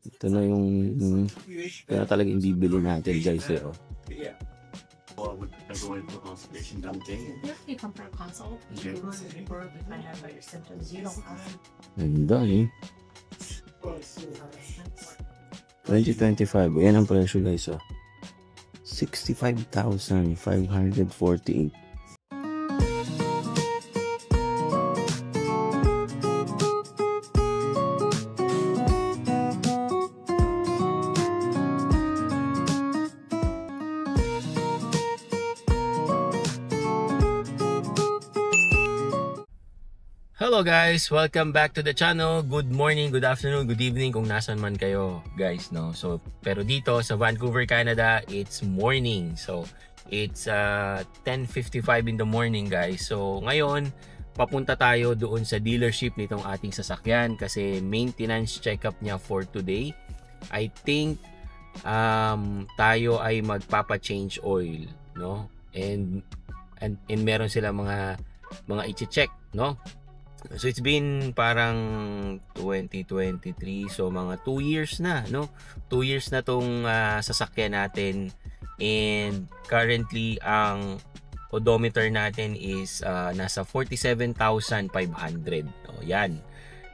Ito na yung kaya talaga yung bibili natin guys eh. Oh. Ganda eh. 2025. Ayan ang presyo guys oh. 65,548. Hello guys, welcome back to the channel. Good morning, good afternoon, good evening kung nasan man kayo guys, no. So pero dito sa Vancouver, Canada, it's morning. So it's 10:55 in the morning guys. So ngayon papunta tayo doon sa dealership nitong ating sasakyan kasi maintenance checkup niya for today. I think tayo ay magpapa-change oil, no. And meron sila mga i-check, no. So it's been parang 2023, so mga 2 years na, no? 2 years na tong sasakyan natin, and currently ang odometer natin is nasa 47,500. Oh, yan.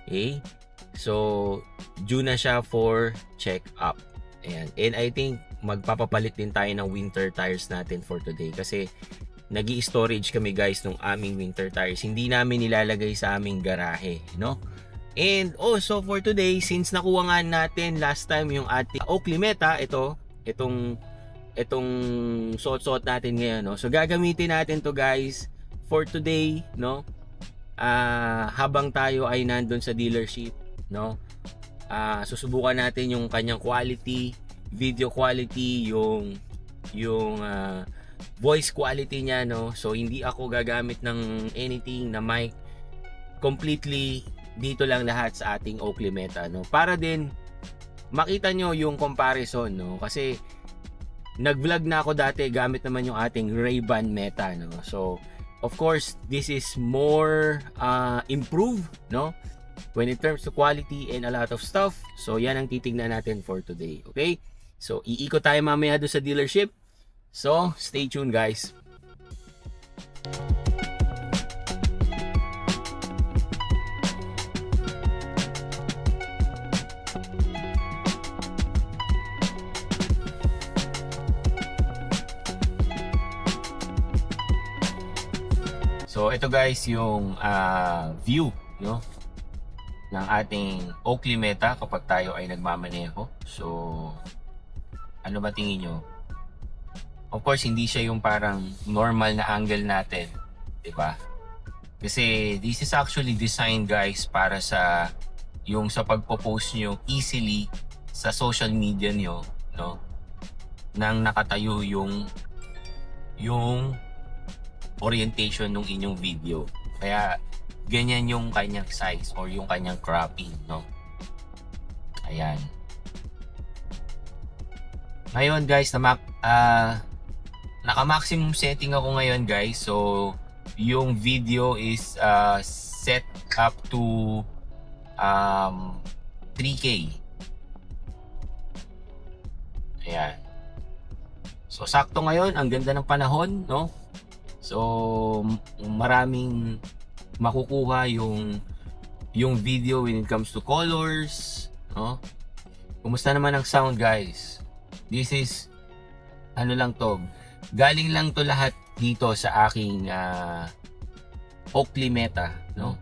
Okay? So due na siya for check up. Ayan. And I think magpapapalit din tayo ng winter tires natin for today kasi nag-i-storage kami guys ng aming winter tires. Hindi namin nilalagay sa aming garahe, no? And also for today, since nakuha nga natin last time yung ating Oakley Meta, itong suot-suot natin ngayon, no? So gagamitin natin to guys for today, no? Habang tayo ay nandun sa dealership, no? Susubukan natin yung kanyang quality, video quality, yung voice quality niya, no. So hindi ako gagamit ng anything na mic, completely dito lang lahat sa ating Oakley Meta, no, para din makita nyo yung comparison, no, kasi nag-vlog na ako dati gamit naman yung ating Ray-Ban Meta, no. So of course this is more improved, no, when it terms to quality and a lot of stuff. So yan ang titignan natin for today. Okay, so iikot tayo mamaya doon sa dealership. So, stay tuned guys. So, ito guys yung view, no, ng ating Oakley Meta kapag tayo ay nagmamaneho. So, ano ba tingin nyo? Of course, hindi siya yung parang normal na angle natin, di ba? Kasi this is actually designed guys para sa yung sa pagpo-post nyo easily sa social media nyo, no? Nang nakatayo yung orientation ng inyong video. Kaya ganyan yung kanyang size or yung kanyang cropping, no? Ayan. Ngayon guys, naka-maximum setting ako ngayon guys. So yung video is set up to 3K. Ayan. So sakto ngayon, ang ganda ng panahon, no? So maraming makukuha yung video when it comes to colors, no? Kumusta naman ang sound guys? This is ano lang to, galing lang to lahat dito sa aking Oakley Meta, no?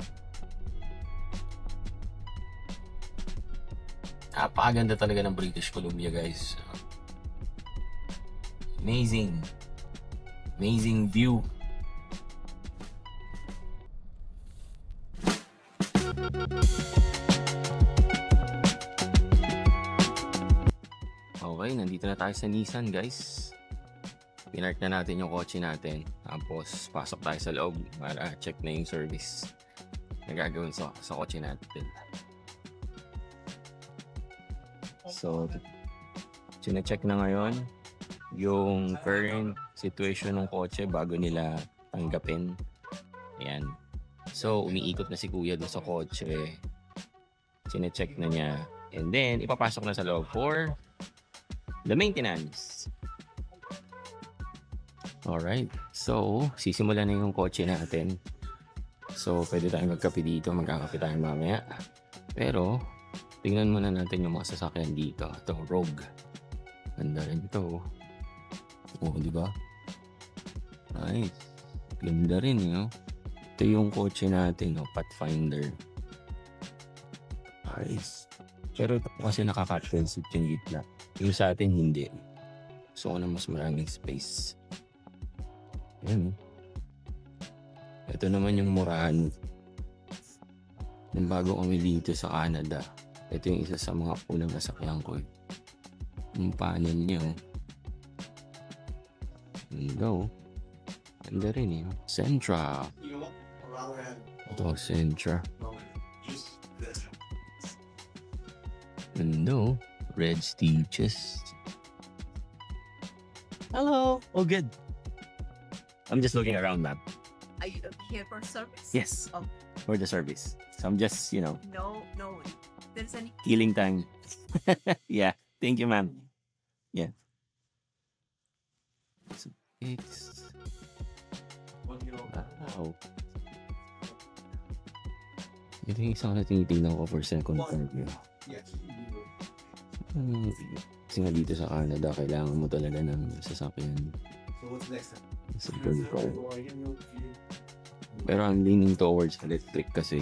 Napakaganda talaga ng British Columbia guys. Amazing view. Okay, nandito na tayo sa Nissan guys. Pinark na natin yung kotse natin. Tapos pasok tayo sa loob para check na yung service na gagawin sa kotse natin. So, sina-check na ngayon yung current situation ng kotse bago nila tanggapin. Ayan. So, umiikot na si kuya doon sa kotse. Sine-check na niya And then, ipapasok na sa loob for the maintenance. Alright. So, sisimulan na yung kotse natin. So, pwede tayong magkape dito. Magkakape tayo mamaya. Pero, tingnan muna natin yung mga sasakyan dito. Ito, Rogue. Ganda rin ito. Oh, di ba? Nice. Ganda rin, no? Ito yung kotse natin, no? Pathfinder. Nice. Pero ito kasi nakaka-expensive yung gitna. Yung sa atin, hindi. So, na mas maraming space. Ayan. Ito naman yung murahan. Nung bago kami dito sa Canada, ito yung isa sa mga unang nasakyan ko. Yung panel niya. Ganda. Ganda rin eh. Sentra. Ito, Sentra. Ganda. Red stitches. Hello. Oh, good. I'm just looking around, ma'am. Are you here for service? Yes. Oh. For the service. So I'm just, No. There's any. killing time. Yeah. Thank you, ma'am. Yeah. So, it's... Wow. Ito yung isang na tinitingnan ko for second review. Kasi nga dito sa Canada, kailangan mo talaga ng sasakyan. So what's next? Sa car. Pero I'm leaning towards electric kasi.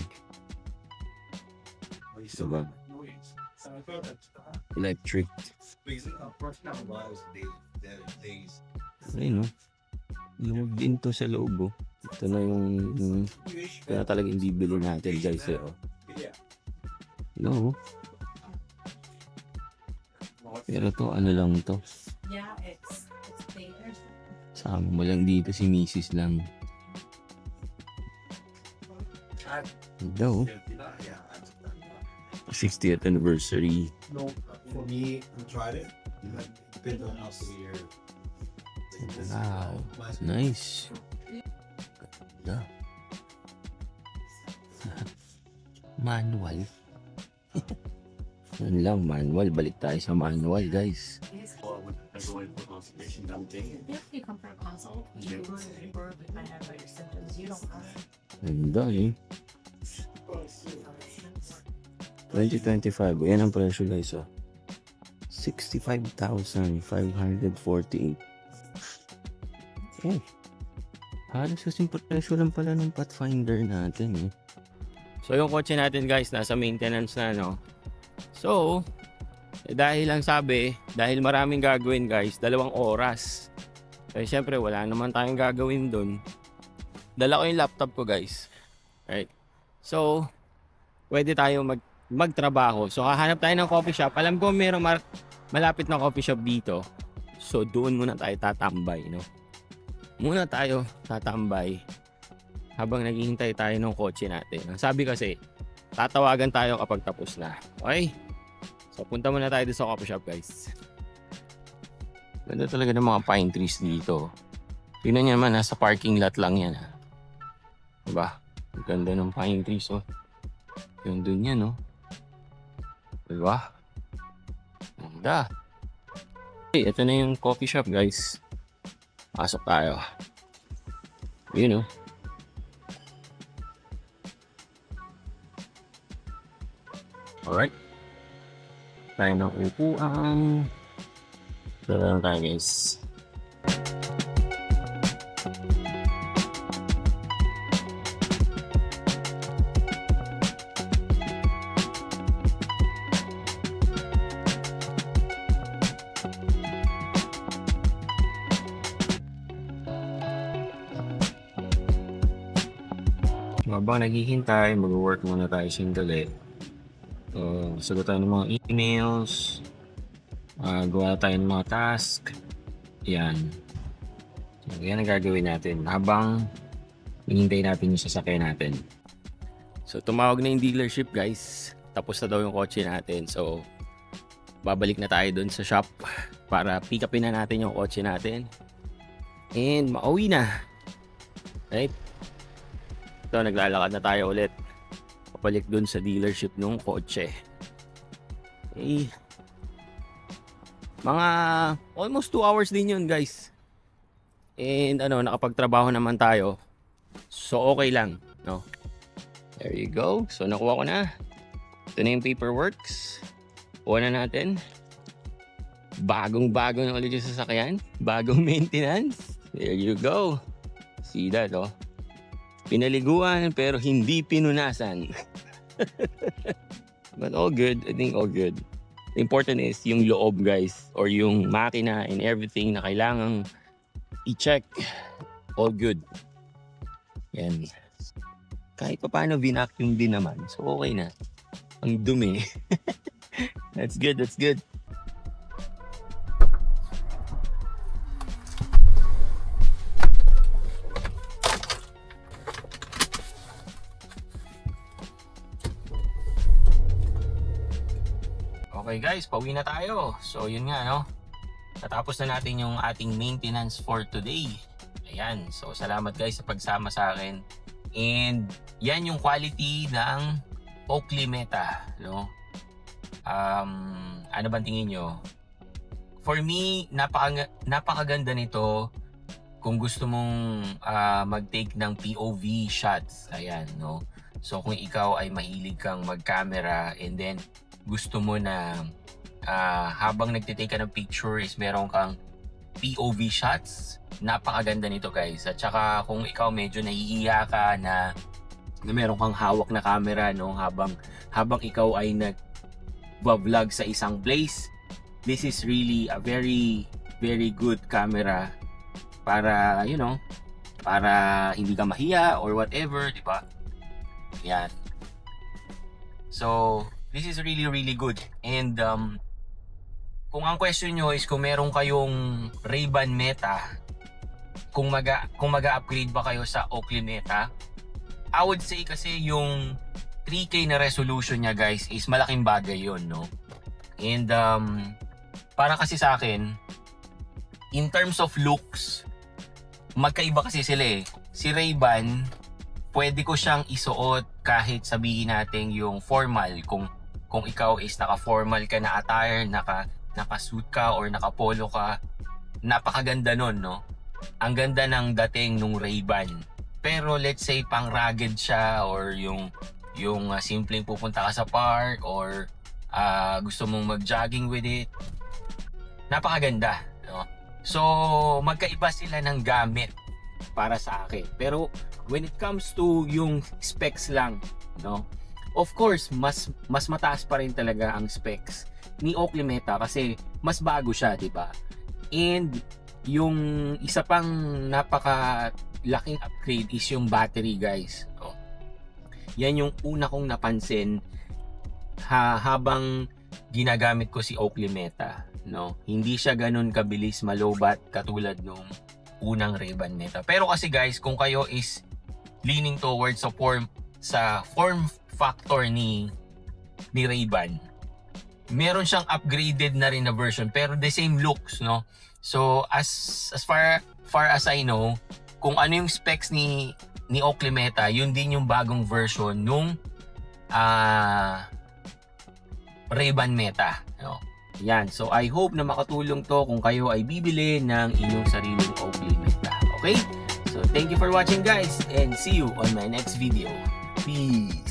Diba? Electric. Ayun, no? Lumag din to sa loob, oh. Ito na yung kaya talagang bibili natin, guys, eh, oh. No. Pero to, ano lang to. Yeah, it's there. Sama mo lang dito si Mrs. lang. Ito, 60th anniversary. No, for me, I tried it. Depends on how severe. Wow, nice. Ganda. Manual. Yun lang, manual. Balik tayo sa manual, guys. If you come for a consult, you might have your symptoms. You don't have. Ganda eh. 2025. Yan ang presyo, guys, oh. 65,548. Oh. Halos kasing presyo lang pala ng Pathfinder natin, eh. So, yung kotse natin, guys, nasa maintenance na, no? So, dahil lang sabi, dahil maraming gagawin, guys, 2 oras. Kaya syempre, wala naman tayong gagawin dun. Dala ko yung laptop ko, guys. Right? So, pwede tayo magtrabaho. So, hahanap tayo ng coffee shop. Alam ko mayroong malapit na coffee shop dito. So, doon muna tayo tatambay, no? Muna tayo tatambay habang naghihintay tayo ng kotse natin. Ang sabi kasi, tatawagan tayo kapag tapos na. Okay? So, punta muna tayo sa coffee shop, guys. Ganda talaga ng mga pine trees dito. Tingnan nyo naman, nasa parking lot lang yan. Diba? Ang ganda ng pine trees, oh. Yung dun yan, oh. Diba? Ganda. Okay, ito na yung coffee shop, guys. Pasok tayo. Yun, oh. Alright. Tayo ng upuan. Tara lang tayo, guys. Habang naghihintay, mag-work muna tayo singlet. Sagot tayo ng mga emails. Gawa tayo ng mga task. Yan. So, yan ang gagawin natin habang hinihintay natin yung sasakyan natin. So, tumawag na yung dealership, guys. Tapos na daw yung kotse natin. So, babalik na tayo dun sa shop para pick upin na natin yung kotse natin. And mauwi na. Right? So, naglalakad na tayo ulit. Papalik dun sa dealership ng kotse. Eh, mga almost 2 hours din yun guys. And nakapagtrabaho naman tayo. So okay lang, no? There you go. So nakuha ko na. Ito na yung paperworks. Kuha na natin. Bagong-bago na ulit yung sasakyan. Bagong maintenance. There you go. See that, oh. Pinaliguan pero hindi pinunasan. But all good. I think all good. The important is yung loob, guys, or yung makina and everything na kailangang i-check. All good. Yan. Kahit pa paano vinacuum din naman. So okay na. Ang dumi. That's good, that's good. Okay guys, pauwi na tayo. So yun nga, no? Natapos na natin yung ating maintenance for today. Ayan, so salamat guys sa pagsama sa akin. And yan yung quality ng Oakley Meta, no? Ano bang tingin nyo? For me, napakaganda nito kung gusto mong mag-take ng POV shots. Ayan, no? So kung ikaw ay mahilig kang mag-camera and then gusto mo na habang nagtitake ka ng picture is meron kang POV shots, napakaganda nito guys. At saka kung ikaw medyo nahihiya ka na meron kang hawak na camera, no, habang ikaw ay nag-vlog sa isang place, this is really a very very good camera para para hindi ka mahiya or whatever, di ba? Yan. So this is really really good. And kung ang question nyo is kung meron kayong Ray-Ban Meta, kung mag-upgrade ba kayo sa Oakley Meta, I would say kasi yung 3K na resolution niya guys is malaking bagay yon, no? And para kasi sa akin, in terms of looks, magkaiba kasi sila eh. Si Ray-Ban, pwede ko siyang isuot kahit sabihin natin yung formal, kung ikaw is naka-formal ka na attire, naka-suit ka or naka-polo ka, napakaganda nun, no? Ang ganda ng dating nung Ray-Ban. Pero let's say pang rugged siya or yung simpleng pupunta ka sa park or gusto mong mag-jogging with it, napakaganda, no? So magkaiba sila ng gamit para sa akin. Pero when it comes to yung specs lang, no? Of course, mas mataas pa rin talaga ang specs ni Oakley Meta kasi mas bago siya, di ba? And yung isa pang napakalaking upgrade is yung battery, guys. Oh. Yan yung una kong napansin habang ginagamit ko si Oakley Meta, no? Hindi siya ganun kabilis malobat katulad nung unang Ray-Ban Meta. Pero kasi guys, kung kayo is leaning towards sa form factor ni Ray-Ban, meron siyang upgraded na rin na version pero the same looks, no? So as far as I know, kung ano yung specs ni Oakley Meta, yun din yung bagong version nung Ray-Ban Meta, no? Yan, so I hope na makatulong to kung kayo ay bibili ng inyong sariling Oakley Meta. Okay? So thank you for watching guys and see you on my next video. Peace!